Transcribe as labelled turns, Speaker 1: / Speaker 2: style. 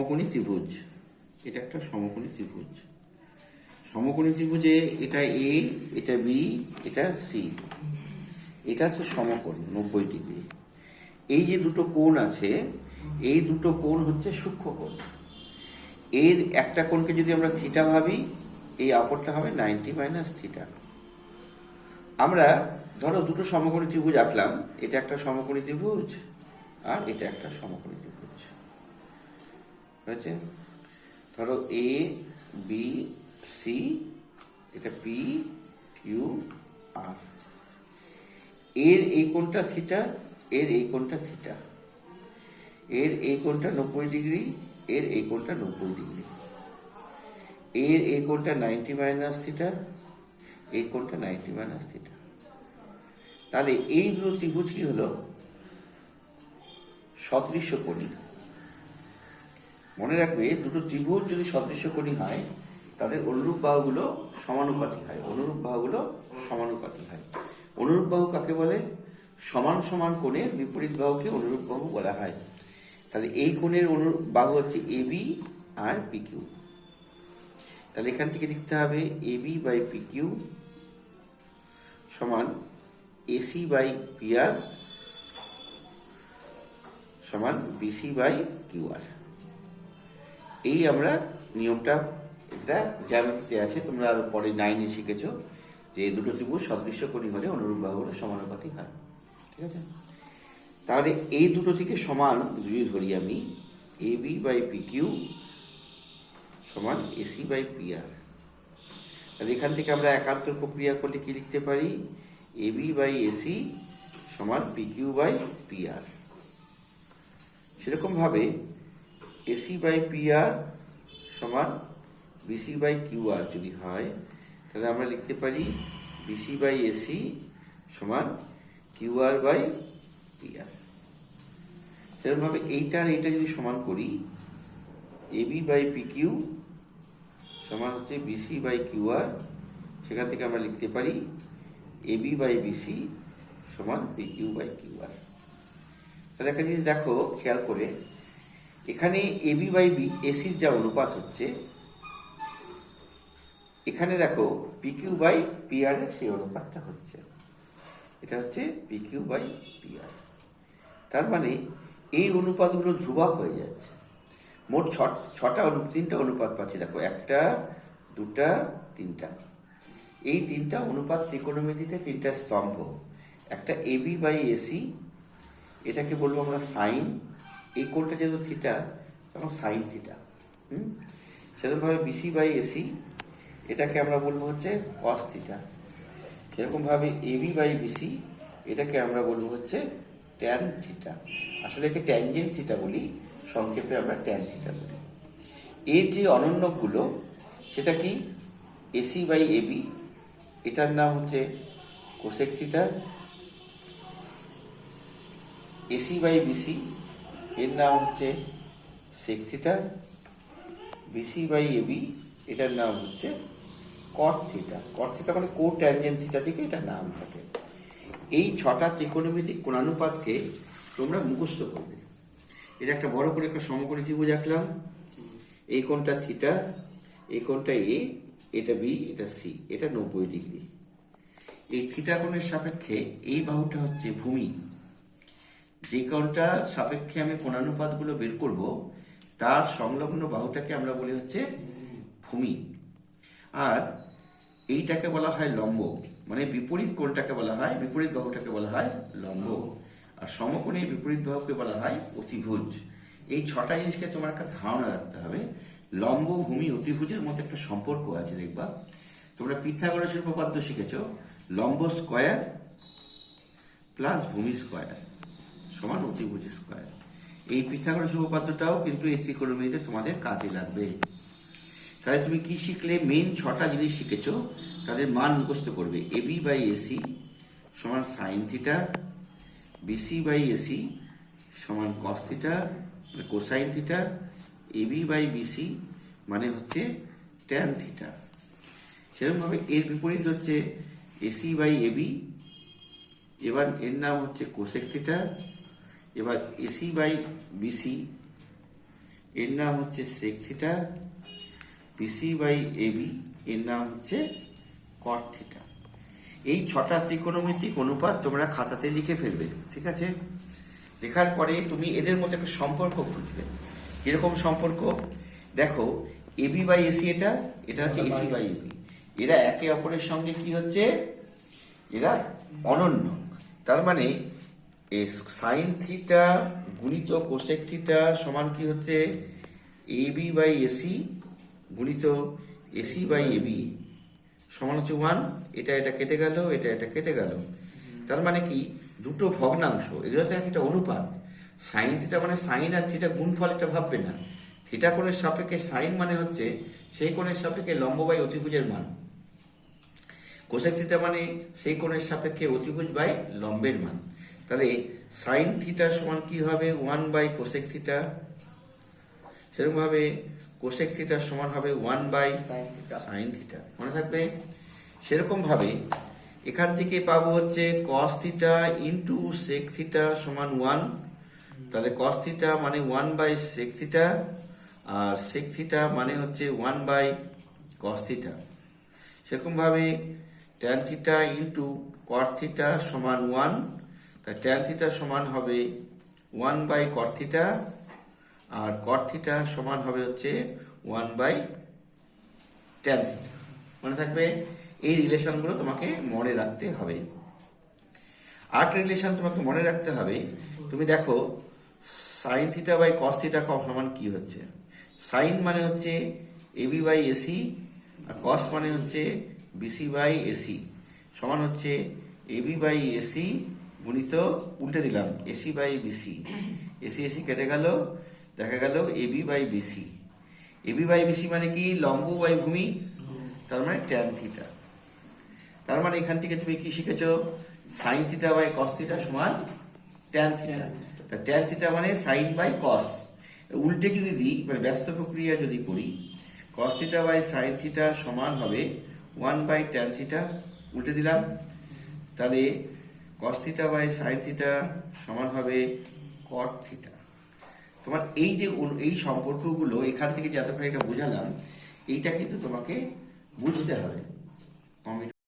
Speaker 1: সমকোণী ত্রিভুজ, এটা একটা সমকোণী ত্রিভুজ। সমকোণী ত্রিভুজে এটা এ, এটা বি, এটা সি, এটা হচ্ছে সমকোণ 90 ডিগ্রি। এই যে দুটো কোণ আছে, এই দুটো কোণ হচ্ছে সূক্ষ্ম কোণ। এর একটা কোণকে যদি আমরা থিটা ভাবি, এই অপরটা হবে 90 মাইনাস থিটা। আমরা ধরো দুটো সমকোণী ত্রিভুজ আঁকলাম, এটা একটা সমকোণী ত্রিভুজ আর এটা একটা সমকোণী ত্রিভুজ হয়েছে। ধরো এ বি সি, এটা পি কিউ আর। এর এই কোণটা থিটা, এর এই কোণটা থিটা, এর এই কোণটা 90 ডিগ্রি, এর এই কোণটা 90 ডিগ্রি, এর এই কোণটা 90 মাইনাস থিটা, এই কোণটা 90 মাইনাস থিটা। তাহলে এই দুটো ত্রিভুজ কি হলো? সদৃশ্যকোণী। মনে রাখবে, দুটো ত্রিভুজ যদি সদৃশ্যকোণী হয় তাদের অনুরূপ বাহুগুলো সমানুপাতিক হয়। অনুরূপ বাহুগুলো সমানুপাতিক হয়। অনুরূপ বাহু কাকে বলে? সমান সমান কোণের বিপরীত বাহুকে অনুরূপ বাহু বলা হয়। তাহলে এই কোণের অনুরূপ বাহু হচ্ছে এবি আর পি কিউ। তাহলে এখান থেকে লিখতে হবে এবি বাই পি কিউ সমান এসি বাই পি আর সমান বিসি বাই কিউ আর। এই আমরা নিয়মটা, এটা জ্যামিতিতে আছে, তোমরা আরো পরে 9-এ শিখেছো যে দুটো ত্রিভুজ সদৃশ্যকোণী হলে অনুরূপ বাহুগুলো সমানুপাতিক হয়। ঠিক আছে? তাহলে এই দুটো থেকে সমান যদি ধরি আমি, A B by P Q সমান এসি বাই পি আর। তাহলে এখান থেকে আমরা একান্তর প্রক্রিয়া করলে কি লিখতে পারি? এ বি বাই এসি সমান P Q by P R. সেরকম ভাবে এসি বাই পি আর সমান বিসি বাই কিউ আর যদি হয়, তাহলে আমরা লিখতে পারি বিসি বাই এসি সমান Q R by P R. সেরকম ভাবে এইটা আর এইটা যদি সমান করি, এবি বাই পি কিউ সমান হচ্ছে বিসি বাই কিউ আর, সেখান থেকে আমরা লিখতে পারি এবি বাই বিসি সমান P Q by Q R. তাহলে একটা জিনিস দেখো খেয়াল করে, এখানে এবি বাই এসির যা অনুপাত হচ্ছে, এখানে দেখো P Q by P R এর সেই অনুপাতটা হচ্ছে, এটা হচ্ছে P Q by P R. তার মানে এই অনুপাতগুলো ধ্রুবক হয়ে যাচ্ছে। মোট তিনটা অনুপাত পাচ্ছি। দেখো, একটা, দুটা, তিনটা। এই তিনটা অনুপাত ত্রিকোণমিতিতে তিনটা স্তম্ভ। একটা এবি বাই এসি, এটাকে বলবো আমরা সাইন। এই কোণটা যেহেতু থিটা, তখন সাইন থিটা। সেরকম ভাবে বিসি বাই এসি, এটাকে আমরা বলবো হচ্ছে কস থিটা। সেরকম ভাবে এবি বাই বিসি, এটাকে আমরা বলবো হচ্ছে ট্যান থিটা। আসলে একে ট্যানজেন্ট থিটা বলি, সংক্ষেপে আমরা ট্যান থিটা বলি। এর যে অনন্যকগুলো, সেটা কি? এসি বাই এবি, এটার নাম হচ্ছে cosec theta. AC by BC, এর নাম হচ্ছে sec theta. BC by AB, এটার নাম হচ্ছে কট থিটা। কট থিটা মানে কো ট্যানজেন্ট থিটা থেকে এটা নাম থাকে। এই 6টা ত্রিকোণমিতিক কোণানুপাতকে তোমরা মুখস্থ করবে। এটা একটা বড় করে একটা সমকোণী ত্রিভুজ আঁকলাম। এই কোণটা থিটা, এই কোণটা এ, এটা বি, এটা সি, এটা 90 ডিগ্রি। এই থিটা কোণের সাপেক্ষে এই বাহুটা হচ্ছে ভূমি। যে কোণটার সাপেক্ষে আমি কোণানুপাতগুলো বের করব, তার সংলগ্ন বাহুটাকে আমরা বলি হচ্ছে ভূমি। আর এইটাকে বলা হয় লম্ব, মানে বিপরীত কোণটাকে বলা হয়, বিপরীত বাহুটাকে বলা হয় লম্ব। আর সমকোণের বিপরীত বাহুকে বলা হয় অতিভুজ। এই 6টা জিনিসকে তোমার কাছে ধারণা রাখতে হবে। লম্ব, ভূমি, অতিভুজের মধ্যে একটা সম্পর্ক আছে। দেখবা, তোমরা পিথাগোরাসের উপপাদ্য শিখেছো, লম্ব স্কয়ার প্লাস ভূমি স্কয়ার সমান অতিভুজ স্কয়ার। এই পিথাগোরাসের উপপাদ্যটাও কিন্তু এই ত্রিকোণমিতিতে তোমাদের কাজে লাগবে। তাহলে তুমি কি শিখলে? মেইন 6টা জিনিস শিখেছো, তাদের মান মুখস্থ করবে। এবি বাই এসি সমান sine theta, BC by AC সমান cos theta cosine theta, AB by BC মানে হচ্ছে ট্যান থিটা। সেরকম ভাবে এর বিপরীত হচ্ছে এসি বাই এবি, এবার এর নাম হচ্ছে কোসেক থিটা। এবার এসি বাই বিসি, এর নাম হচ্ছে sec theta, BC by AB এর নাম হচ্ছে কট থিটা। এই 6টা ত্রিকোণমিতিক অনুপাত তোমরা খাতাতে লিখে ফেলবে, ঠিক আছে? লেখার পরে তুমি এদের মধ্যে একটা সম্পর্ক খুঁজবে। কিরকম সম্পর্ক? দেখো, এবি বাই এসি, এটা হচ্ছে এসি বাই এবি, এরা একে অপরের সঙ্গে কি হচ্ছে, এরা অনন্য। তার মানে সাইন থিটা গুণিত কোসেক থিটা সমান কি হচ্ছে, এবি বাই এসি গুণিত এসি বাই এবি সমান হচ্ছে 1। এটা কেটে গেল, এটা কেটে গেল। তার মানে কি, দুটো ভগ্নাংশ, এগুলো তো একটা অনুপাত। সাইন থিটা মানে সাইন আর থিটা গুণফল, এটা ভাববে না। থিটা কোণের সাপেক্ষে সাইন মানে হচ্ছে সেই কোণের সাপেক্ষে লম্ব বাই অতিভুজের মান। কোসেক থিটা মানে সেই কোণের সাপেক্ষে অতিভুজ বাই লম্বের মান। তাহলে সাইন থিটা সমান কি হবে, 1 বাই কোসেক থিটা। সেরকম ভাবে কোসেক থিটা সমান হবে 1 বাই সাইন থিটা, মনে থাকবে? সেরকম ভাবে এখান থেকে পাবো হচ্ছে cos theta into sec theta সমান 1। তাহলে কস থিটা মানে 1 বাই সেক থিটা, আর সেক থিটা মানে হচ্ছে 1 বাই কস থিটা। সেরকম ভাবে tan theta into cot theta সমান 1। তাই ট্যান থিটা সমান হবে 1 বাই কট থিটা, আর কট থিটা সমান হবে হচ্ছে 1 বাই ট্যান থিটা। মনে থাকবে? এই রিলেশনগুলো তোমাকে মনে রাখতে হবে। আরেকটা রিলেশন তোমাকে মনে রাখতে হবে। তুমি দেখো, sine theta by cos theta সমান কি হচ্ছে। সাইন মানে হচ্ছে এবি বাই এসি, আর কস মানে হচ্ছে বিসি বাই এসি সমান হচ্ছে এবি বাই এসি গুণিত, উল্টে দিলাম, এসি বাই বিসি। এসি কেটে গেল, দেখা গেল AB by BC. AB by BC মানে কি, লম্ব বাই ভূমি, তার মানে ট্যান থিটা। তার মানে এখান থেকে তুমি কি শিখেছো, sine theta by cos theta সমান ট্যান থিটা। ট্যান থিটা মানে সাইন বাই কস। উল্টে যদি দিই, মানে ব্যস্ত প্রক্রিয়া যদি করি, cos theta by sine theta সমান হবে 1 বাই ট্যান থিটা। উল্টে দিলাম, তাহলে cos theta by sine theta সমান হবে কট থিটা। তোমার এই যে এই সম্পর্কগুলো এখান থেকে যে এতখানি এটা বোঝালাম, এইটা কিন্তু তোমাকে বুঝতে হবে।